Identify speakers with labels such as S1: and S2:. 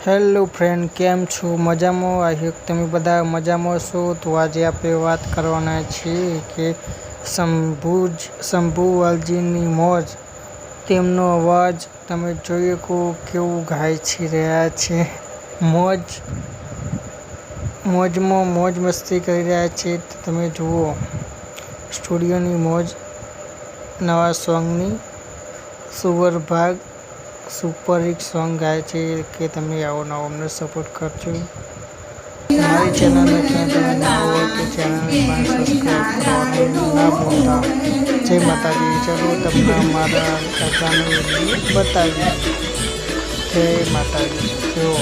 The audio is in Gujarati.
S1: હેલો ફ્રેન્ડ, કેમ છો? મજામાં? આઈ હોપ તમે બધા મજામાં છો. તો આજે આપણે વાત કરવાના છીએ કે શંભુવાલજીની મોજ. તેમનો અવાજ તમે જોઈ શકો કેવું ગાય છે રહ્યા છે. મોજમાં મોજ મસ્તી કરી રહ્યા છે. તમે જુઓ સ્ટુડિયોની મોજ. નવા સોંગની સુવરભાગ સુપર હિટ સોંગ ગાય છે કે તમે આવો નવો અમને સપોર્ટ કરજો. મારી ચેનલને ક્યાં તમે ના હોય તો ચેનલને પણ સબસ્ક્રાઈબ કરવાનું ના ભૂલતા. જય માતાજી. ચલો તમને અમારા કાકાનો વિડીયો બતાવીએ. જય માતાજી. જુઓ